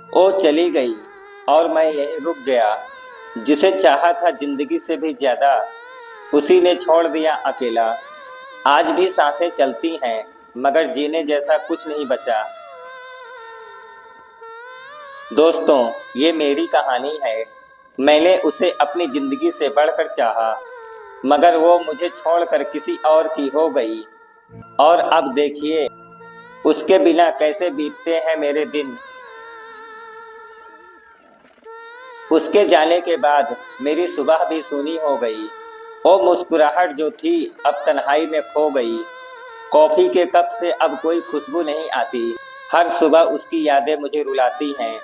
वो चली गई और मैं यहीं रुक गया। जिसे चाहा था जिंदगी से भी ज्यादा, उसी ने छोड़ दिया अकेला। आज भी सांसें चलती हैं, मगर जीने जैसा कुछ नहीं बचा। दोस्तों, ये मेरी कहानी है। मैंने उसे अपनी जिंदगी से बढ़कर चाहा, मगर वो मुझे छोड़कर किसी और की हो गई। और अब देखिए, उसके बिना कैसे बीतते हैं मेरे दिन। उसके जाने के बाद मेरी सुबह भी सूनी हो गई। वो मुस्कुराहट जो थी अब तन्हाई में खो गई। कॉफी के कप से अब कोई खुशबू नहीं आती। हर सुबह उसकी यादें मुझे रुलाती हैं।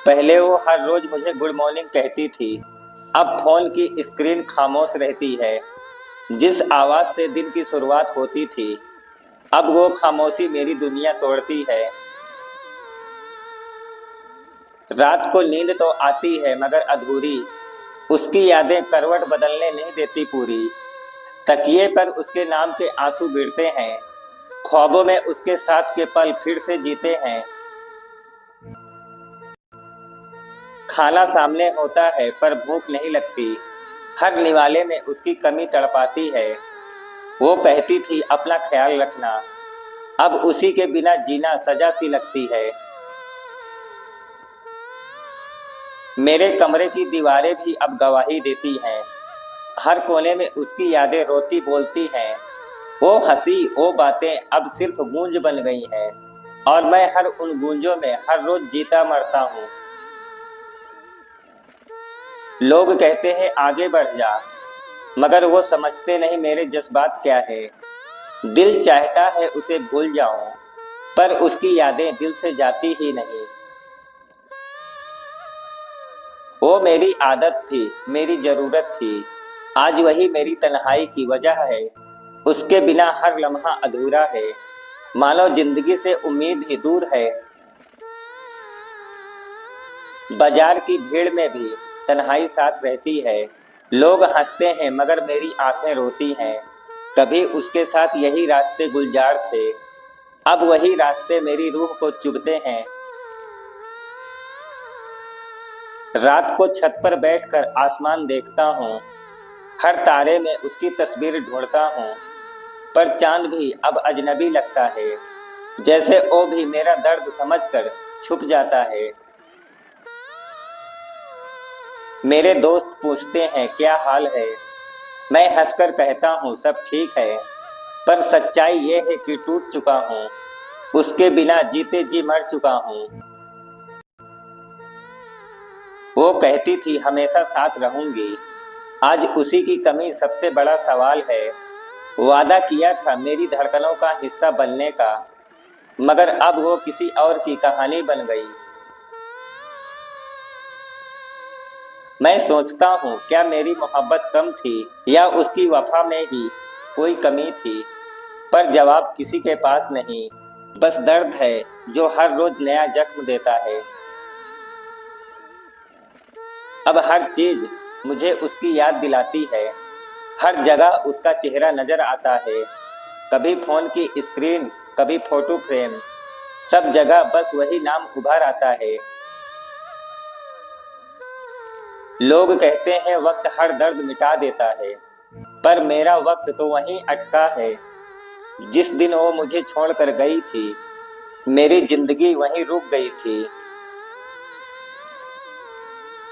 पहले वो हर रोज मुझे गुड मॉर्निंग कहती थी, अब फोन की स्क्रीन खामोश रहती है। जिस आवाज से दिन की शुरुआत होती थी, अब वो खामोशी मेरी दुनिया तोड़ती है। रात को नींद तो आती है मगर अधूरी। उसकी यादें करवट बदलने नहीं देती पूरी। तकिए पर उसके नाम के आंसू गिरते हैं। ख्वाबों में उसके साथ के पल फिर से जीते हैं। खाना सामने होता है पर भूख नहीं लगती। हर निवाले में उसकी कमी तड़पाती है। वो कहती थी अपना ख्याल रखना, अब उसी के बिना जीना सजा सी लगती है। मेरे कमरे की दीवारें भी अब गवाही देती हैं। हर कोने में उसकी यादें रोती बोलती हैं। वो हंसी, वो बातें अब सिर्फ गूंज बन गई हैं। और मैं हर उन गूंजों में हर रोज जीता मरता हूँ। लोग कहते हैं आगे बढ़ जा, मगर वो समझते नहीं मेरे जज्बात क्या है। दिल चाहता है उसे भूल जाऊं, पर उसकी यादें दिल से जाती ही नहीं। वो मेरी आदत थी, मेरी जरूरत थी। आज वही मेरी तन्हाई की वजह है। उसके बिना हर लम्हा अधूरा है, मानो जिंदगी से उम्मीद ही दूर है। बाजार की भीड़ में भी तन्हाई साथ रहती है। लोग हंसते हैं मगर मेरी आंखें रोती हैं। कभी उसके साथ यही रास्ते गुलजार थे, अब वही रास्ते मेरी रूह को चुभते हैं। रात को छत पर बैठकर आसमान देखता हूँ। हर तारे में उसकी तस्वीर ढूंढता हूँ, पर चांद भी अब अजनबी लगता है। जैसे वो भी मेरा दर्द समझकर छुप जाता है। मेरे दोस्त पूछते हैं क्या हाल है। मैं हंसकर कहता हूँ सब ठीक है, पर सच्चाई ये है कि टूट चुका हूँ। उसके बिना जीते जी मर चुका हूँ। वो कहती थी हमेशा साथ रहूंगी, आज उसी की कमी सबसे बड़ा सवाल है। वादा किया था मेरी धड़कनों का हिस्सा बनने का, मगर अब वो किसी और की कहानी बन गई। मैं सोचता हूँ क्या मेरी मोहब्बत कम थी या उसकी वफा में ही कोई कमी थी, पर जवाब किसी के पास नहीं। बस दर्द है जो हर रोज नया जख्म देता है। अब हर चीज मुझे उसकी याद दिलाती है। हर जगह उसका चेहरा नजर आता है। कभी फोन की स्क्रीन, कभी फोटो फ्रेम, सब जगह बस वही नाम उभर आता है। लोग कहते हैं वक्त हर दर्द मिटा देता है, पर मेरा वक्त तो वहीं अटका है। जिस दिन वो मुझे छोड़कर गई थी, मेरी जिंदगी वहीं रुक गई थी।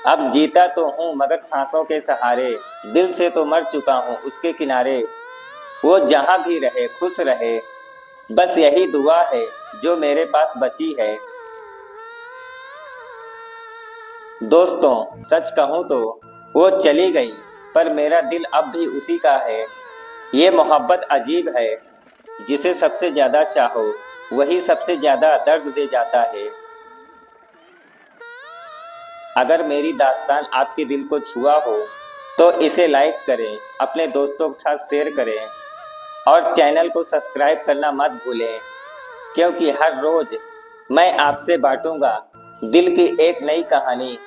अब जीता तो हूँ मगर सांसों के सहारे, दिल से तो मर चुका हूँ उसके किनारे। वो जहाँ भी रहे खुश रहे, बस यही दुआ है जो मेरे पास बची है। दोस्तों, सच कहूँ तो वो चली गई, पर मेरा दिल अब भी उसी का है। ये मोहब्बत अजीब है, जिसे सबसे ज्यादा चाहो वही सबसे ज्यादा दर्द दे जाता है। अगर मेरी दास्तान आपके दिल को छुआ हो तो इसे लाइक करें, अपने दोस्तों के साथ शेयर करें और चैनल को सब्सक्राइब करना मत भूलें, क्योंकि हर रोज मैं आपसे बांटूंगा दिल की एक नई कहानी।